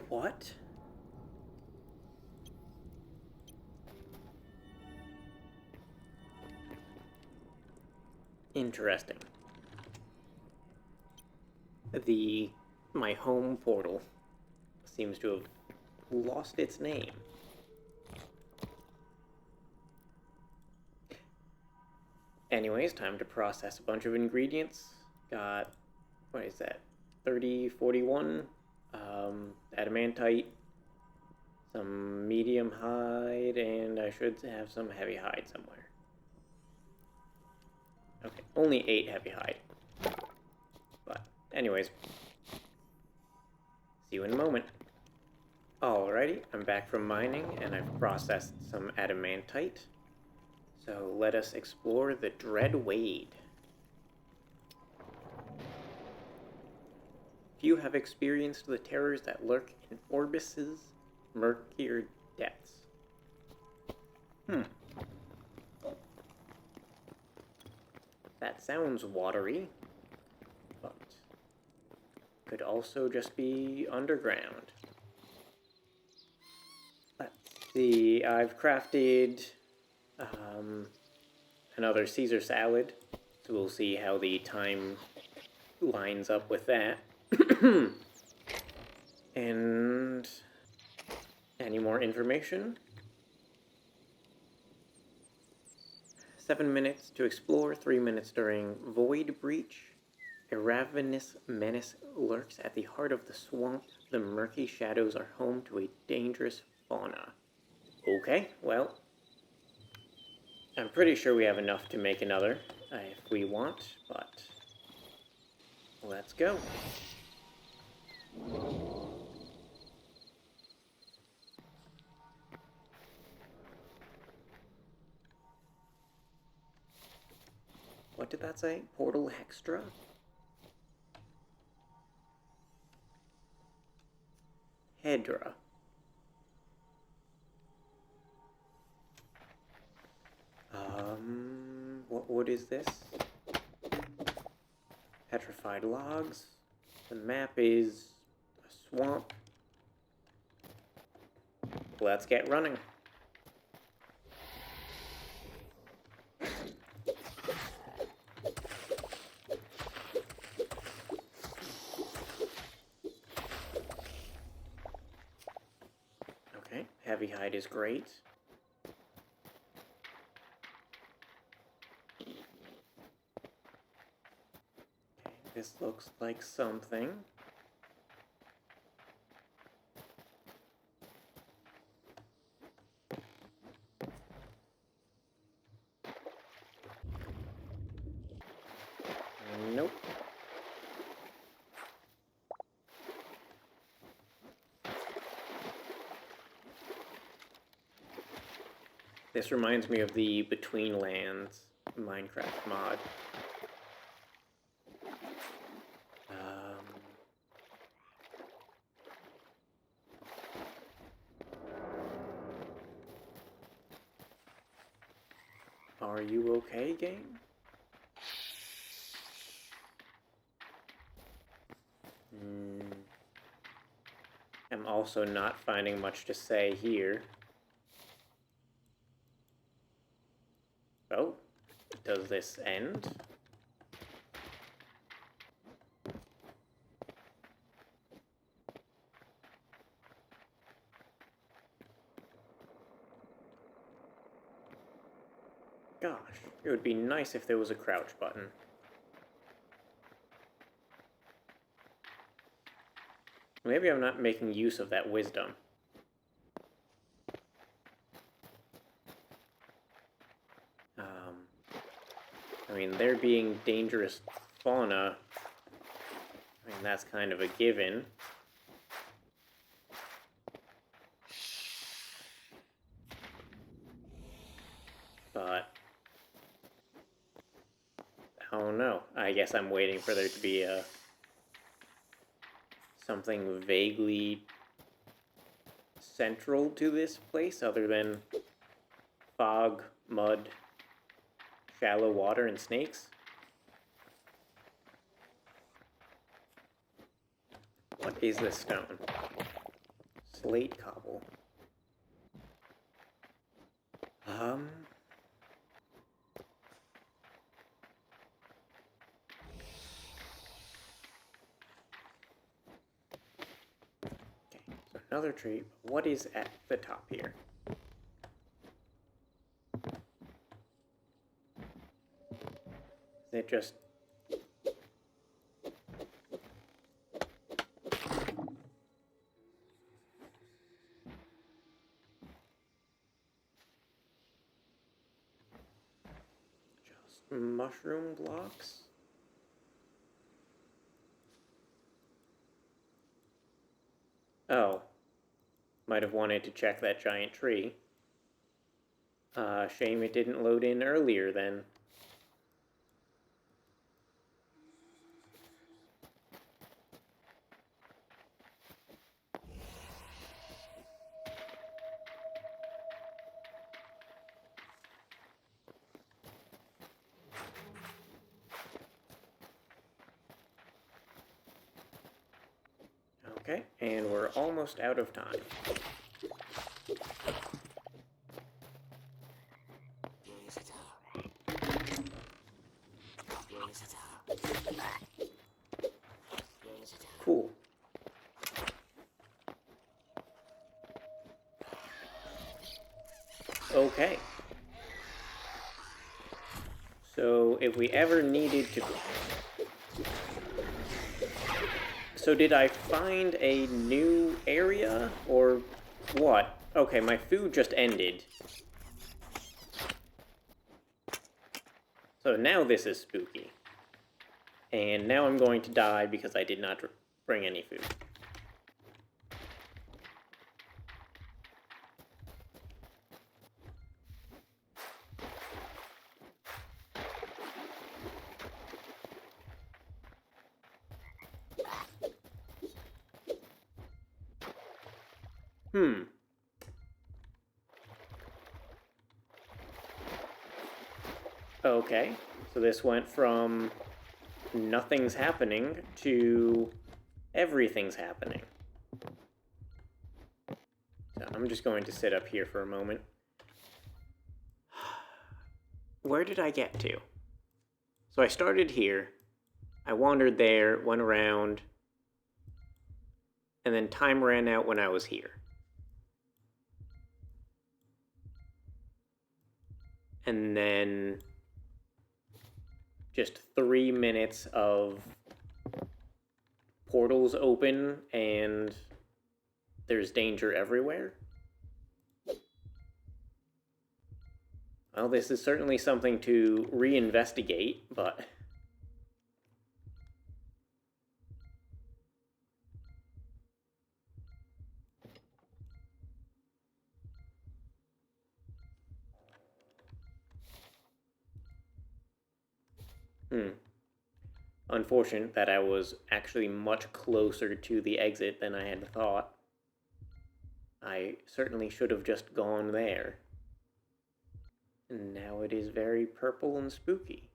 What? Interesting. My home portal seems to have lost its name. Anyways, time to process a bunch of ingredients. Got, what is that, 30, 41, adamantite, some medium hide, and I should have some heavy hide somewhere. Okay, only 8 heavy hide. But, anyways, see you in a moment. Alrighty, I'm back from mining, and I've processed some adamantite. So let us explore the Dread Wade. Few have experienced the terrors that lurk in Orbis's murkier depths. That sounds watery, but could also just be underground. Let's see, I've crafted another Caesar salad, so we'll see how the time lines up with that. And any more information? 7 minutes to explore, 3 minutes during Void Breach. A ravenous menace lurks at the heart of the swamp. The murky shadows are home to a dangerous fauna. Okay, well, I'm pretty sure we have enough to make another if we want, but let's go. What did that say? Portal Hextra? Hedra. What is this? Petrified logs. The map is a swamp. Let's get running. Okay, heavy hide is great. This looks like something. Nope. This reminds me of the Between Lands Minecraft mod. Are you okay, game? I'm also not finding much to say here. Oh, does this end? Gosh, it would be nice if there was a crouch button. Maybe I'm not making use of that wisdom. I mean, there being dangerous fauna, I mean, that's kind of a given. But I don't know. I guess I'm waiting for there to be something vaguely central to this place other than fog, mud, shallow water, and snakes. What is this stone? slate cobble. Okay, so another tree. What is at the top here? Is it just... mushroom blocks? Oh. Might have wanted to check that giant tree. Shame it didn't load in earlier then. Okay, and we're almost out of time. Cool. Okay. So if we ever needed to... So did I find a new area, or what? Okay, my food just ended. So now this is spooky. And now I'm going to die because I did not bring any food. Okay, so this went from nothing's happening to everything's happening. So I'm just going to sit up here for a moment. Where did I get to? So I started here, I wandered there, went around, and then time ran out when I was here. And then just 3 minutes of portals open and there's danger everywhere. Well, this is certainly something to reinvestigate, but... Unfortunate that I was actually much closer to the exit than I had thought. I certainly should have just gone there. And now it is very purple and spooky.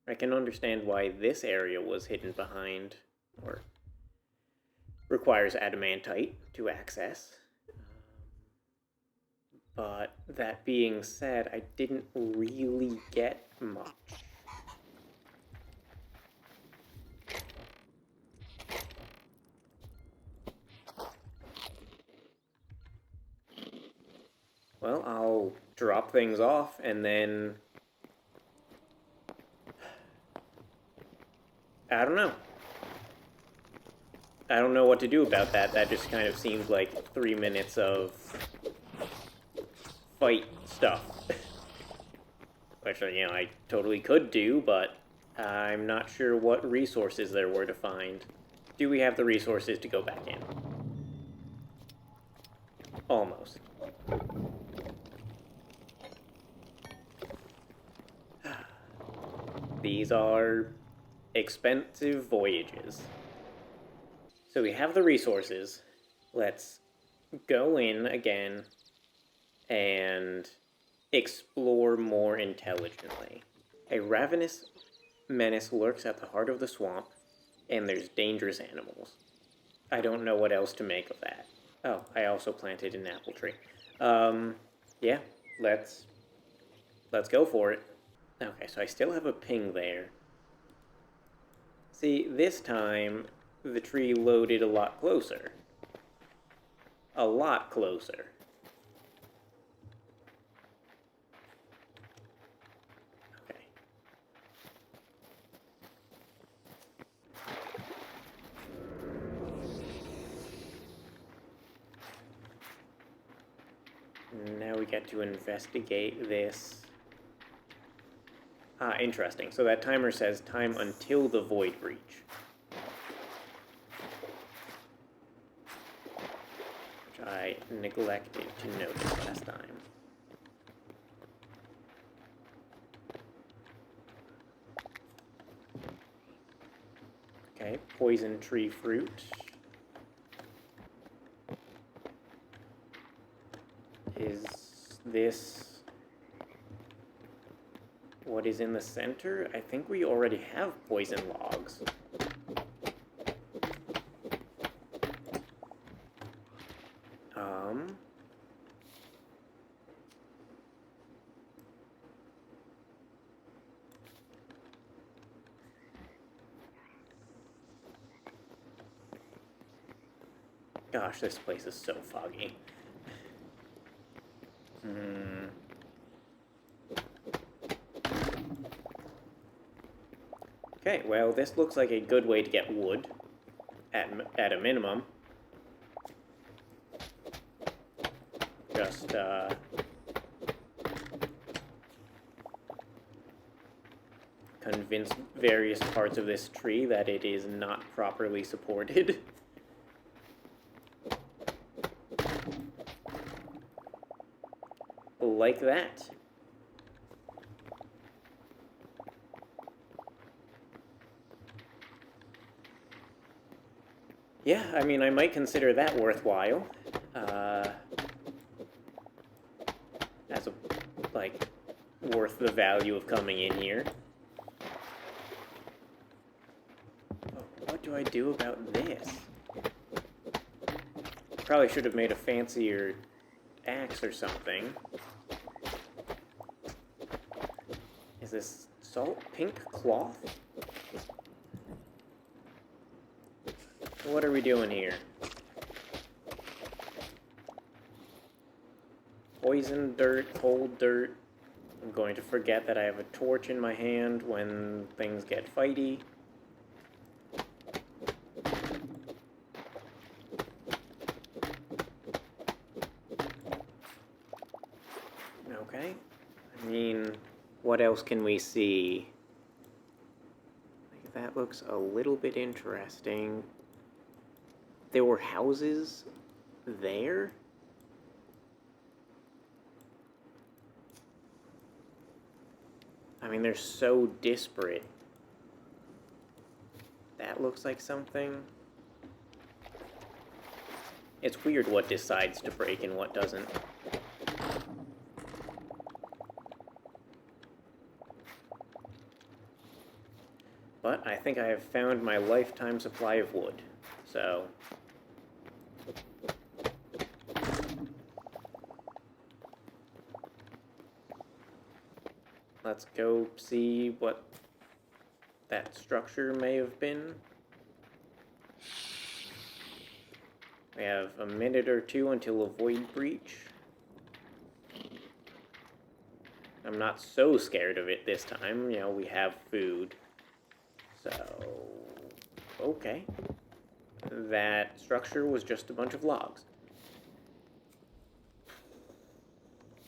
I can understand why this area was hidden behind, or requires adamantite to access. But that being said, I didn't really get much. Well, I'll drop things off and then... I don't know. I don't know what to do about that. That just kind of seemed like 3 minutes of fight stuff. Which, you know, I totally could do, but I'm not sure what resources there were to find. Do we have the resources to go back in? Almost. These are expensive voyages. So we have the resources. Let's go in again and explore more intelligently. A ravenous menace lurks at the heart of the swamp, and there's dangerous animals. I don't know what else to make of that. Oh, I also planted an apple tree. Yeah, let's go for it. Okay, so I still have a ping there. See, this time the tree loaded a lot closer. A lot closer. Okay. Now we get to investigate this. Ah, interesting. So that timer says time until the void breach. Which I neglected to notice last time. Okay, poison tree fruit. Is this what is in the center? I think we already have poison logs. Gosh, this place is so foggy. Okay, well, this looks like a good way to get wood, at a minimum. Just, convince various parts of this tree that it is not properly supported. Like that. Yeah, I mean, I might consider that worthwhile. As a, like, worth the value of coming in here. Oh, what do I do about this? Probably should have made a fancier axe or something. Is this salt pink cloth? What are we doing here? Poison dirt, cold dirt. I'm going to forget that I have a torch in my hand when things get fighty. Okay. I mean, what else can we see? That looks a little bit interesting. There were houses there? I mean, they're so disparate. That looks like something. It's weird what decides to break and what doesn't. But I think I have found my lifetime supply of wood, so... let's go see what that structure may have been. We have a minute or two until a void breach. I'm not so scared of it this time, you know, we have food. So, okay. That structure was just a bunch of logs.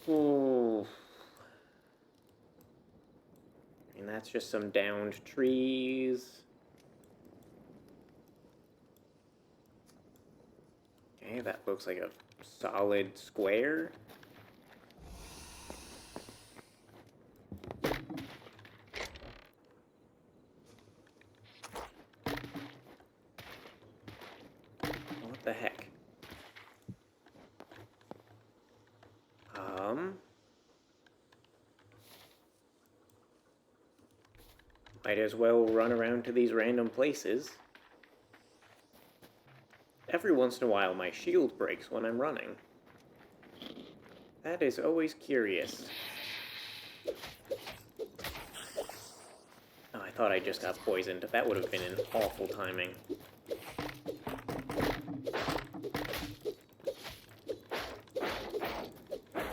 Ooh. And that's just some downed trees. Okay, that looks like a solid square. What the heck? Might as well run around to these random places. every once in a while my shield breaks when I'm running. That is always curious. Oh, I thought I just got poisoned. That would have been an awful timing.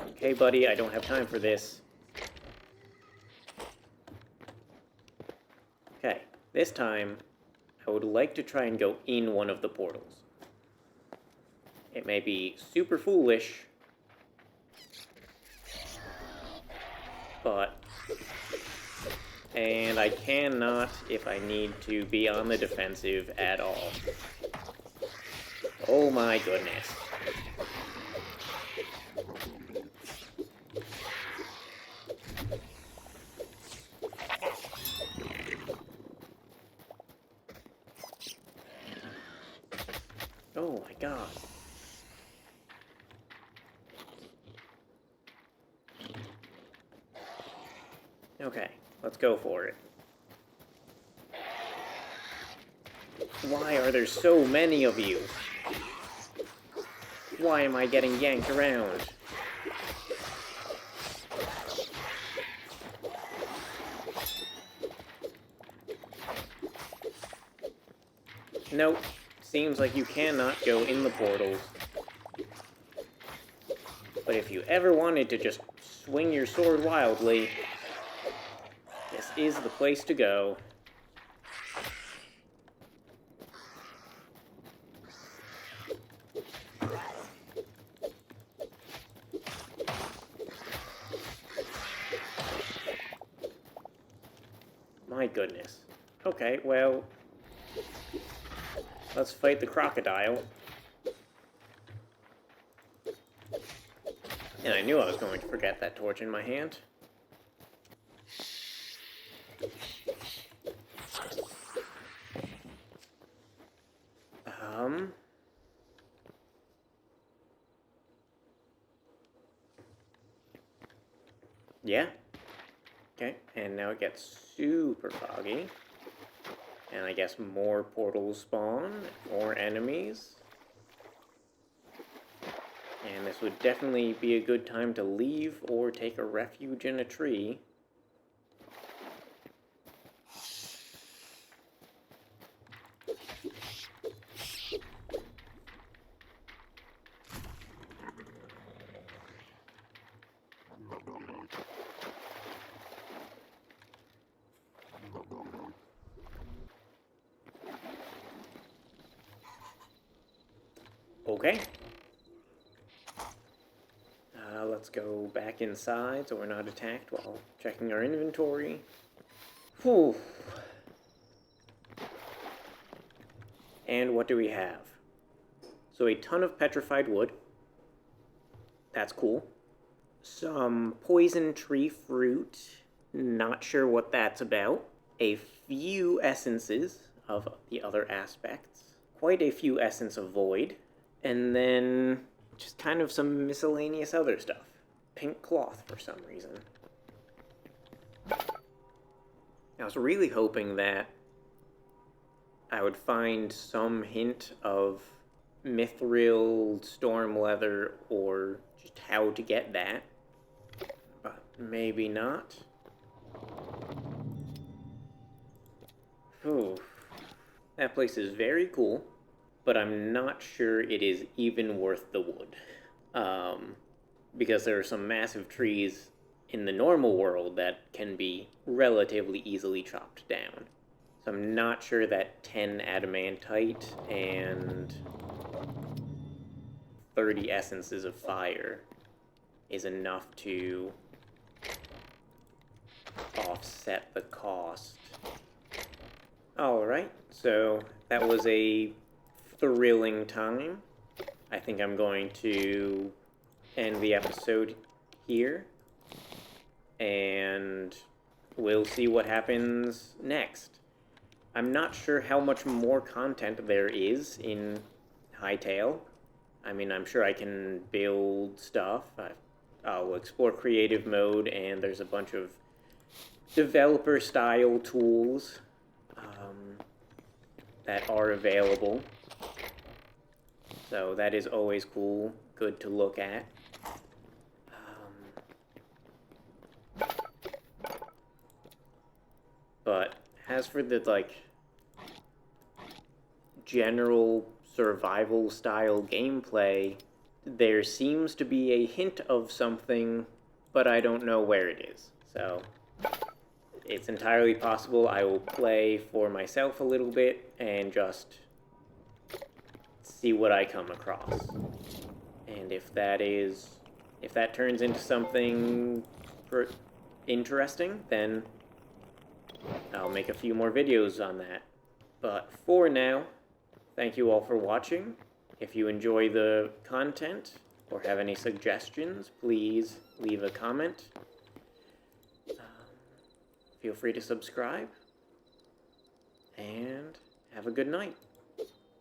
Okay, buddy, I don't have time for this. Okay, this time, I would like to try and go in one of the portals. It may be super foolish, but... And I cannot, if I need to, be on the defensive at all. Oh my goodness. Oh my god. Okay, let's go for it. Why are there so many of you? Why am I getting yanked around? Nope. Seems like you cannot go in the portals. But if you ever wanted to just swing your sword wildly, this is the place to go. My goodness. Okay, well... let's fight the crocodile. And I knew I was going to forget that torch in my hand. Yeah. Okay, and now it gets super foggy. And I guess more portals spawn, more enemies. And this would definitely be a good time to leave or take a refuge in a tree. Okay. Let's go back inside so we're not attacked while checking our inventory. Whew. And what do we have? So a ton of petrified wood. That's cool. Some poison tree fruit. Not sure what that's about. A few essences of the other aspects. Quite a few essence of void. And then just kind of some miscellaneous other stuff. Pink cloth for some reason. I was really hoping that I would find some hint of mithril, storm leather, or just how to get that. But maybe not. Whew. That place is very cool, but I'm not sure it is even worth the wood. Because there are some massive trees in the normal world that can be relatively easily chopped down. So I'm not sure that 10 adamantite and 30 essences of fire is enough to offset the cost. Alright, so that was a thrilling time. I think I'm going to end the episode here, and we'll see what happens next. I'm not sure how much more content there is in Hytale. I mean, I'm sure I can build stuff. I'll explore creative mode, and there's a bunch of developer-style tools that are available. So that is always cool, good to look at. But as for the, like, general survival style gameplay, there seems to be a hint of something, but I don't know where it is. So it's entirely possible I will play for myself a little bit and just see what I come across. And if that turns into something interesting, then I'll make a few more videos on that. But for now, thank you all for watching. If you enjoy the content or have any suggestions, please leave a comment. Feel free to subscribe, and have a good night.